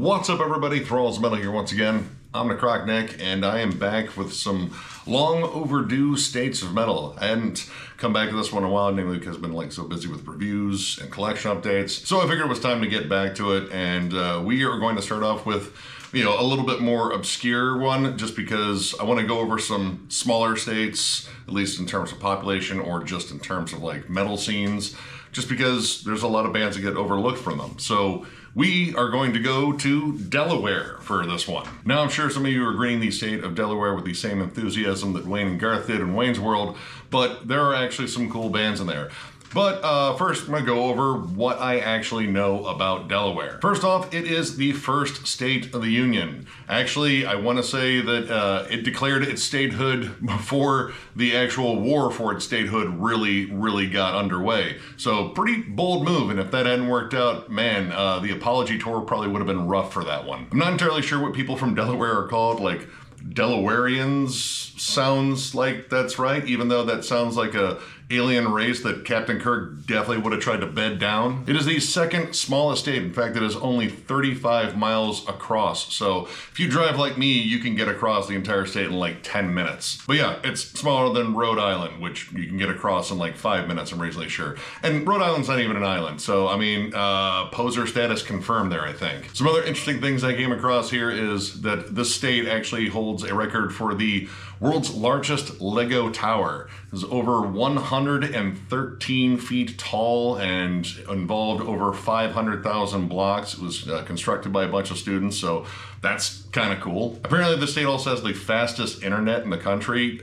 What's up, everybody? Thralls Metal here once again. I'm the Croc Nick, and I am back with some long overdue states of metal. I hadn't come back to this one in a while, namely because I've been so busy with reviews and collection updates. So I figured it was time to get back to it, and we are going to start off with a little bit more obscure one, just because I want to go over some smaller states, at least in terms of population or just in terms of metal scenes, just because there's a lot of bands that get overlooked from them. So we are going to go to Delaware for this one. Now, I'm sure some of you are greeting the state of Delaware with the same enthusiasm that Wayne and Garth did in Wayne's World, but there are actually some cool bands in there. But first, I'm going to go over what I actually know about Delaware. First off, it is the first state of the Union. Actually, I want to say that it declared its statehood before the actual war for its statehood really got underway. So pretty bold move, and if that hadn't worked out, man, the apology tour probably would have been rough for that one. I'm not entirely sure what people from Delaware are called, Delawareans sounds like that's right, even though that sounds like a alien race that Captain Kirk definitely would have tried to bed down. It is the second smallest state. In fact, it is only 35 miles across. So if you drive like me, you can get across the entire state in 10 minutes. But yeah, it's smaller than Rhode Island, which you can get across in 5 minutes, I'm reasonably sure. And Rhode Island's not even an island. So, I mean, poser status confirmed there, I think. Some other interesting things I came across here is that this state actually holds a record for the world's largest Lego tower. It's over 113 feet tall and involved over 500,000 blocks. It was constructed by a bunch of students, so that's kind of cool. Apparently the state also has the fastest internet in the country.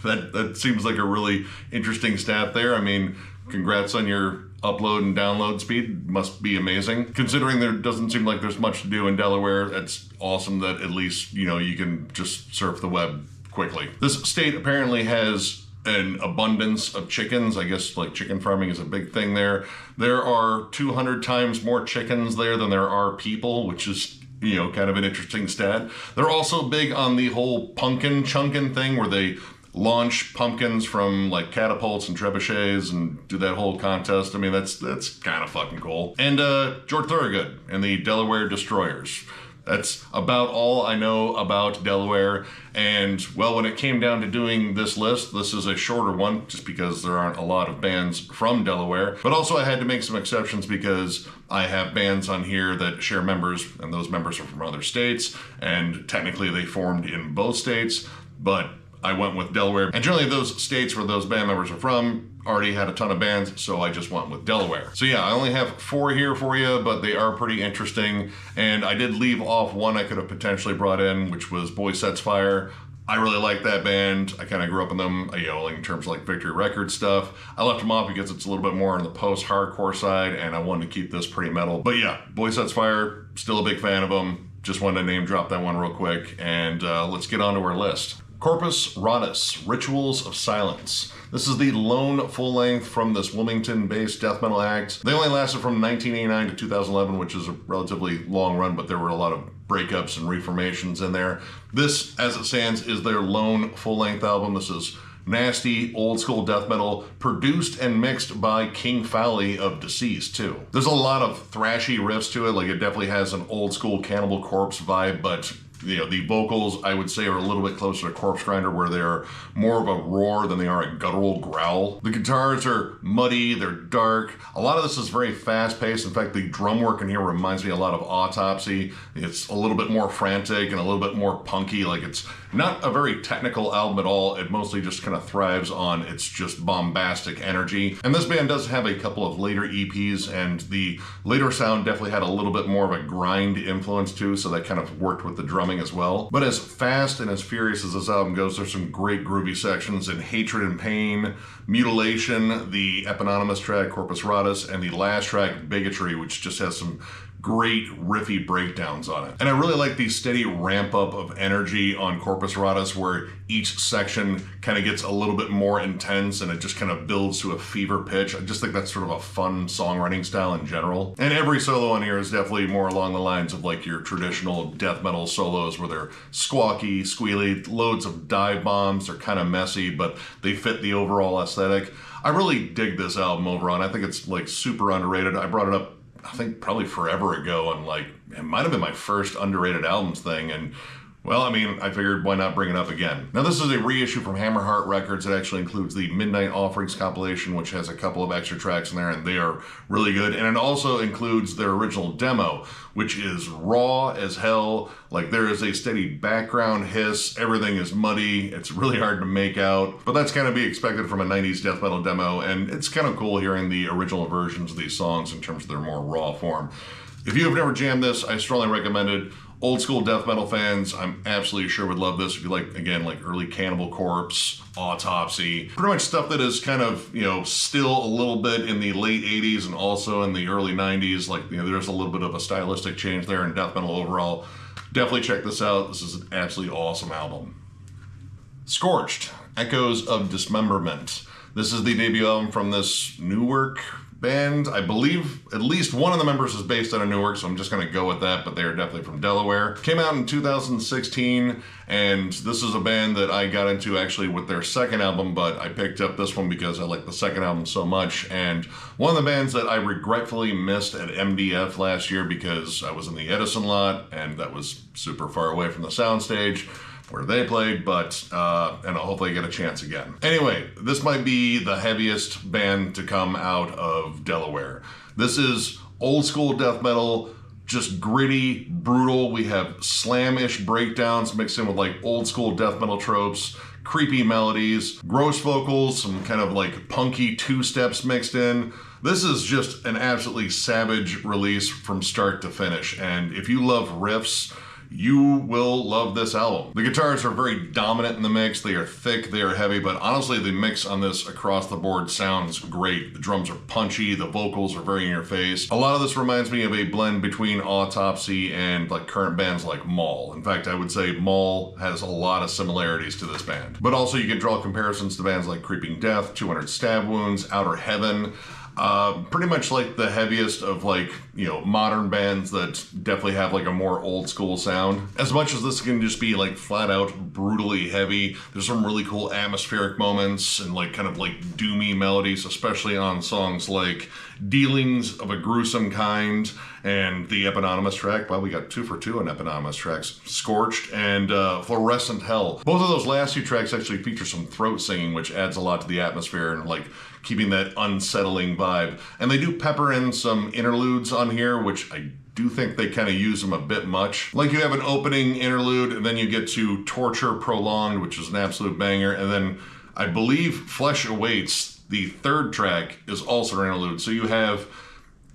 that seems like a really interesting stat there. I mean, congrats on your upload and download speed. Must be amazing. Considering there doesn't seem like there's much to do in Delaware, it's awesome that at least, you can just surf the web quickly. This state apparently has an abundance of chickens. I guess chicken farming is a big thing there. There are 200 times more chickens there than there are people, which is kind of an interesting stat. They're also big on the whole pumpkin chunkin' thing where they launch pumpkins from catapults and trebuchets and do that whole contest. I mean, that's kind of fucking cool. And George Thorogood and the Delaware Destroyers. That's about all I know about Delaware. And, well, when it came down to doing this list, this is a shorter one just because there aren't a lot of bands from Delaware. But also I had to make some exceptions because I have bands on here that share members, and those members are from other states, and technically they formed in both states, but I went with Delaware. And generally those states where those band members are from already had a ton of bands, so I just went with Delaware. So yeah, I only have 4 here for you, but they are pretty interesting. And I did leave off one I could have potentially brought in, which was Boy Sets Fire. I really like that band. I kind of grew up in them, in terms of Victory Records stuff. I left them off because it's a little bit more on the post-hardcore side, and I wanted to keep this pretty metal. But yeah, Boy Sets Fire, still a big fan of them. Just wanted to name drop that one real quick, and let's get on to our list. Corpus Rus, Rituals of Silence. This is the lone full-length from this Wilmington-based death metal act. They only lasted from 1989 to 2011, which is a relatively long run, but there were a lot of breakups and reformations in there. This, as it stands, is their lone full-length album. This is nasty, old-school death metal, produced and mixed by King Fowley of Deceased, too. There's a lot of thrashy riffs to it. It definitely has an old-school Cannibal Corpse vibe, but the vocals, I would say, are a little bit closer to Corpse Grinder, where they're more of a roar than they are a guttural growl. The guitars are muddy, they're dark. A lot of this is very fast-paced. In fact, the drum work in here reminds me a lot of Autopsy. It's a little bit more frantic and a little bit more punky. It's not a very technical album at all. It mostly just kind of thrives on its just bombastic energy. And this band does have a couple of later EPs, and the later sound definitely had a little bit more of a grind influence too, so that kind of worked with the drumming as well. But as fast and as furious as this album goes, there's some great groovy sections in Hatred and Pain, Mutilation, the eponymous track Corpus Rus, and the last track Bigotry, which just has some great riffy breakdowns on it. And I really like the steady ramp up of energy on Corpus Rus, where each section kind of gets a little bit more intense and it just kind of builds to a fever pitch. I just think that's sort of a fun songwriting style in general. And every solo on here is definitely more along the lines of your traditional death metal solos, where they're squawky, squealy, loads of dive bombs. They're kind of messy, but they fit the overall aesthetic. I really dig this album overall, and I think it's super underrated. I brought it up I think probably forever ago, and like it might have been my first underrated albums thing, and well, I mean, I figured why not bring it up again. Now, this is a reissue from Hammerheart Records. It actually includes the Midnight Offerings compilation, which has a couple of extra tracks in there, and they are really good. And it also includes their original demo, which is raw as hell. Like, there is a steady background hiss. Everything is muddy. It's really hard to make out. But that's kind of be expected from a 90s death metal demo, and it's kind of cool hearing the original versions of these songs in terms of their more raw form. If you have never jammed this, I strongly recommend it. Old school death metal fans, I'm absolutely sure would love this. If you like, again, like early Cannibal Corpse, Autopsy, pretty much stuff that is kind of, you know, still a little bit in the late 80s and also in the early 90s. Like, you know, there's a little bit of a stylistic change there in death metal overall. Definitely check this out. This is an absolutely awesome album. Scorched Echoes of Dismemberment. This is the debut album from this Newark band. I believe at least one of the members is based out of Newark, so I'm just going to go with that, but they are definitely from Delaware. Came out in 2016, and this is a band that I got into actually with their second album, but I picked up this one because I like the second album so much. And one of the bands that I regretfully missed at MDF last year because I was in the Edison lot, and that was super far away from the soundstage where they played, but and I'll hopefully get a chance again. Anyway, this might be the heaviest band to come out of Delaware. This is old school death metal, just gritty, brutal. We have slam-ish breakdowns mixed in with like old school death metal tropes, creepy melodies, gross vocals, some kind of like punky two-steps mixed in. This is just an absolutely savage release from start to finish, and if you love riffs, you will love this album. The guitars are very dominant in the mix. They are thick, they are heavy, but honestly, the mix on this across the board sounds great. The drums are punchy, the vocals are very in your face. A lot of this reminds me of a blend between Autopsy and like current bands like Maul. In fact, I would say Maul has a lot of similarities to this band. But also you can draw comparisons to bands like Creeping Death, 200 Stab Wounds, Outer Heaven. Pretty much like the heaviest of like, you know, modern bands that definitely have like a more old school sound. As much as this can just be like flat out brutally heavy, there's some really cool atmospheric moments and like kind of like doomy melodies, especially on songs like Dealings of a Gruesome Kind and the eponymous track. Well, we got 2 for 2 on eponymous tracks, Scorched and Fluorescent Hell. Both of those last 2 tracks actually feature some throat singing, which adds a lot to the atmosphere and like keeping that unsettling vibe. And they do pepper in some interludes on here, which I do think they kind of use them a bit much. Like you have an opening interlude, and then you get to Torture Prolonged, which is an absolute banger, and then I believe Flesh Awaits, the third track, is also an interlude. So you have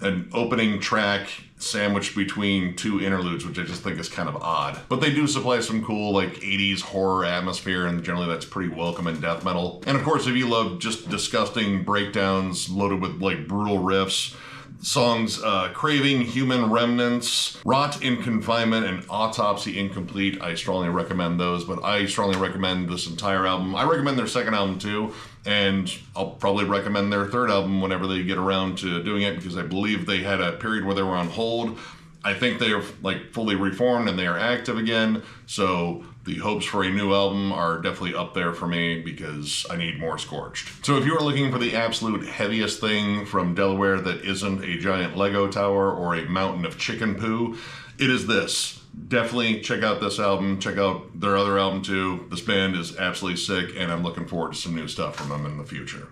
an opening track sandwiched between 2 interludes, which I just think is kind of odd. But they do supply some cool like 80s horror atmosphere, and generally that's pretty welcome in death metal. And of course, if you love just disgusting breakdowns loaded with like brutal riffs, songs Craving Human Remnants, Rot in Confinement, and Autopsy Incomplete, I strongly recommend those, but I strongly recommend this entire album. I recommend their second album too, and I'll probably recommend their third album whenever they get around to doing it, because I believe they had a period where they were on hold. I think they are like fully reformed and they are active again, so the hopes for a new album are definitely up there for me because I need more Scorched. So if you are looking for the absolute heaviest thing from Delaware that isn't a giant Lego tower or a mountain of chicken poo, it is this. Definitely check out this album, check out their other album too. This band is absolutely sick, and I'm looking forward to some new stuff from them in the future.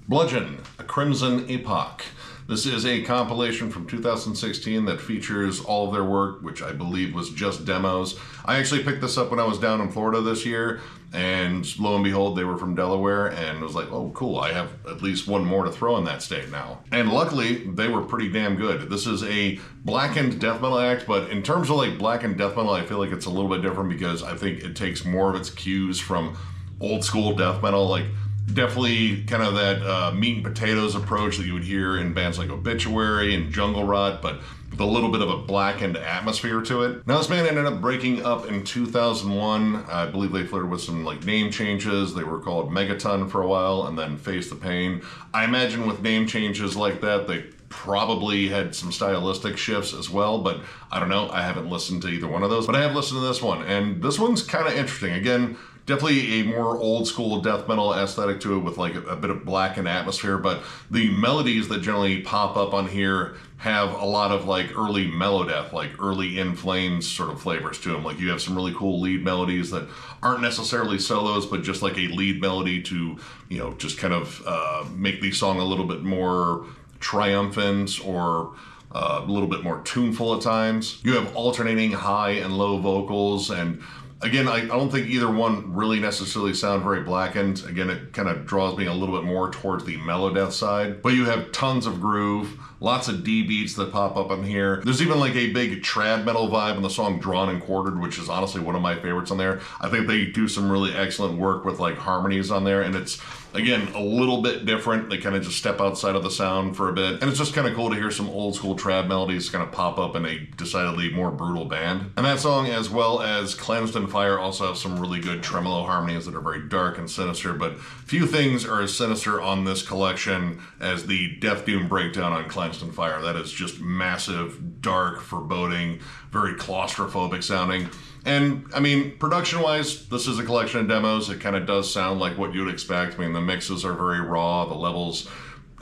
Bludgeon, A Crimson Epoch. This is a compilation from 2016 that features all of their work, which I believe was just demos. I actually picked this up when I was down in Florida this year, and lo and behold, they were from Delaware, and was like, oh cool, I have at least one more to throw in that state now. And luckily, they were pretty damn good. This is a blackened death metal act, but in terms of like blackened death metal, I feel like it's a little bit different because I think it takes more of its cues from old school death metal, like definitely kind of that meat and potatoes approach that you would hear in bands like Obituary and Jungle Rot, but with a little bit of a blackened atmosphere to it. Now this band ended up breaking up in 2001. I believe they flirted with some like name changes. They were called Megaton for a while and then Face the Pain. I imagine with name changes like that, they probably had some stylistic shifts as well, but I don't know. I haven't listened to either one of those, but I have listened to this one, and this one's kind of interesting. Again, definitely a more old school death metal aesthetic to it with like a bit of blackened atmosphere, but the melodies that generally pop up on here have a lot of like early melodeath, like early In Flames sort of flavors to them. Like you have some really cool lead melodies that aren't necessarily solos, but just like a lead melody to, you know, just kind of make the song a little bit more triumphant or a little bit more tuneful at times. You have alternating high and low vocals, and again, I don't think either one really necessarily sound very blackened. Again, it kind of draws me a little bit more towards the melodeath side. But you have tons of groove, lots of D beats that pop up in here. There's even like a big trad metal vibe in the song Drawn and Quartered, which is honestly one of my favorites on there. I think they do some really excellent work with like harmonies on there, and it's, again, a little bit different. They kind of just step outside of the sound for a bit. And it's just kind of cool to hear some old school trad melodies kind of pop up in a decidedly more brutal band. And that song, as well as Cleansed in Fire, also have some really good tremolo harmonies that are very dark and sinister, but few things are as sinister on this collection as the Death Doom breakdown on Cleansed in Fire. That is just massive, dark, foreboding, very claustrophobic sounding. And I mean, production-wise, this is a collection of demos. It kind of does sound like what you'd expect. I mean, the mixes are very raw. The levels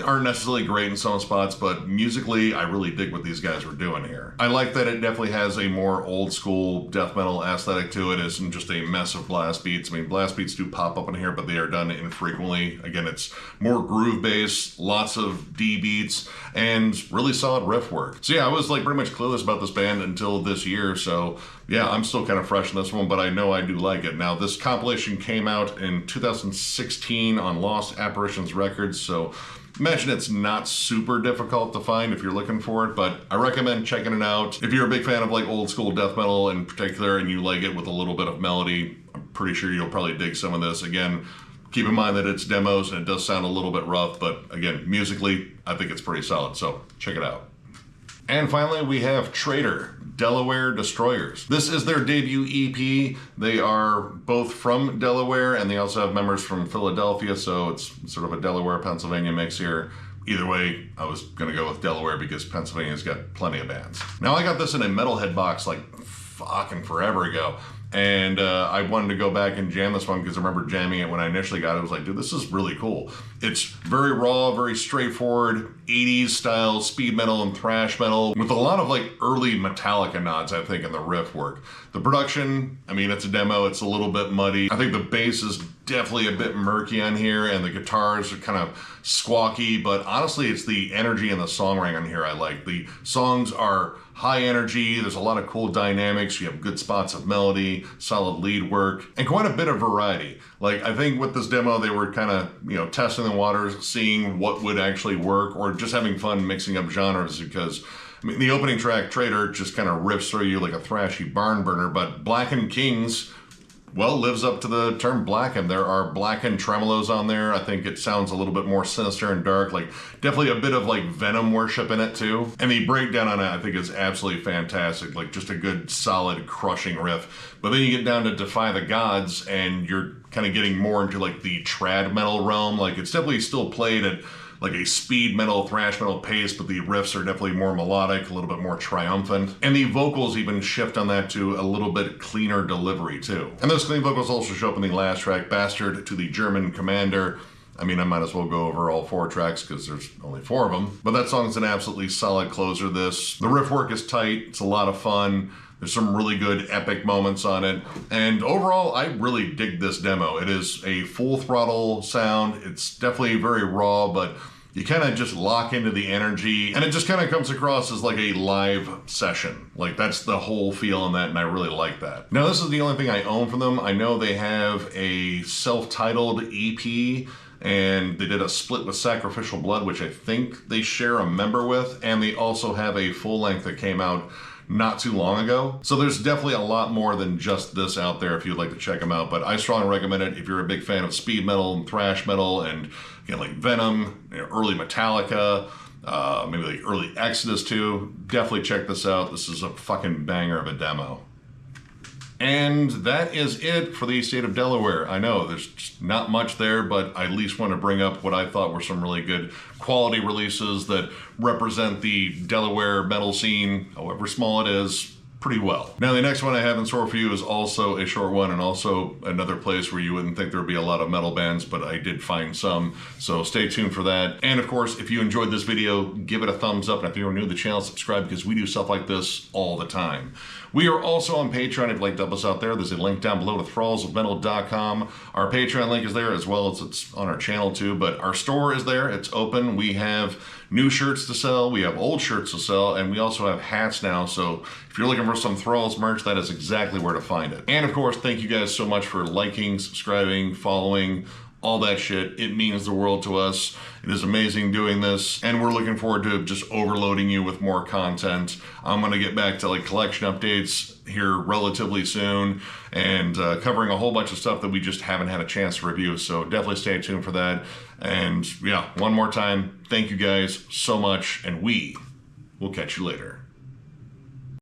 aren't necessarily great in some spots, but musically, I really dig what these guys were doing here. I like that it definitely has a more old school death metal aesthetic to it. It isn't just a mess of blast beats. I mean, blast beats do pop up in here, but they are done infrequently. Again, it's more groove based, lots of D beats, and really solid riff work. So yeah, I was like pretty much clueless about this band until this year, so yeah, I'm still kind of fresh in this one, but I know I do like it. Now, this compilation came out in 2016 on Lost Apparitions Records, so imagine it's not super difficult to find if you're looking for it, but I recommend checking it out. If you're a big fan of like old school death metal in particular and you like it with a little bit of melody, I'm pretty sure you'll probably dig some of this. Again, keep in mind that it's demos and it does sound a little bit rough, but again, musically, I think it's pretty solid, so check it out. And finally, we have Traitor, Delaware Destroyers. This is their debut EP. They are both from Delaware, and they also have members from Philadelphia, so it's sort of a Delaware-Pennsylvania mix here. Either way, I was gonna go with Delaware because Pennsylvania's got plenty of bands. Now, I got this in a Metalhead box like fucking forever ago, and I wanted to go back and jam this one because I remember jamming it when I initially got it. I was like, dude, this is really cool. It's very raw, very straightforward, 80s style speed metal and thrash metal with a lot of like early Metallica nods, I think, in the riff work. The production, I mean, it's a demo, it's a little bit muddy. I think the bass is definitely a bit murky on here, and the guitars are kind of squawky, but honestly, it's the energy and the songwriting on here I like. The songs are high energy, there's a lot of cool dynamics, you have good spots of melody, solid lead work, and quite a bit of variety. Like, I think with this demo, they were kind of, you know, testing the waters, seeing what would actually work, or just having fun mixing up genres, because I mean, the opening track, Traitor, just kind of rips through you like a thrashy barn burner, but Blackened Kings, well, lives up to the term blackened. There are blackened tremolos on there. I think it sounds a little bit more sinister and dark, like definitely a bit of like Venom worship in it too. And the breakdown on it, I think, is absolutely fantastic. Like just a good, solid, crushing riff. But then you get down to Defy the Gods, and you're kind of getting more into like the trad metal realm. Like it's definitely still played at like a speed metal, thrash metal pace, but the riffs are definitely more melodic, a little bit more triumphant. And the vocals even shift on that to a little bit cleaner delivery too. And those clean vocals also show up in the last track, Bastard to the German Commander. I mean, I might as well go over all 4 tracks because there's only 4 of them. But that song's an absolutely solid closer to this. The riff work is tight, it's a lot of fun. There's some really good epic moments on it. And overall, I really dig this demo. It is a full throttle sound. It's definitely very raw, but you kind of just lock into the energy, and it just kind of comes across as like a live session. Like that's the whole feel in that, and I really like that. Now, this is the only thing I own from them. I know they have a self-titled EP, and they did a split with Sacrificial Blood, which I think they share a member with, and they also have a full length that came out not too long ago. So there's definitely a lot more than just this out there if you'd like to check them out, but I strongly recommend it if you're a big fan of speed metal and thrash metal and, you know, like Venom, you know, early Metallica, maybe like early Exodus too. Definitely check this out. This is a fucking banger of a demo. And that is it for the state of Delaware. I know there's just not much there, but I at least want to bring up what I thought were some really good quality releases that represent the Delaware metal scene, however small it is, pretty well. Now the next one I have in store for you is also a short one, and also another place where you wouldn't think there would be a lot of metal bands, but I did find some, so stay tuned for that. And of course, if you enjoyed this video, give it a thumbs up, and if you're new to the channel, subscribe, because we do stuff like this all the time. We are also on Patreon. If you'd like to help us out there, there's a link down below to thrallsofmetal.com. Our Patreon link is there, as well as it's on our channel too, but our store is there. It's open. We have new shirts to sell, we have old shirts to sell, and we also have hats now, so if you're looking for some Thralls merch, that is exactly where to find it. And of course, thank you guys so much for liking, subscribing, following, all that shit. It means the world to us. It is amazing doing this, and we're looking forward to just overloading you with more content. I'm gonna get back to like collection updates here relatively soon, and covering a whole bunch of stuff that we just haven't had a chance to review, so definitely stay tuned for that. And yeah, one more time, thank you guys so much, and we will catch you later.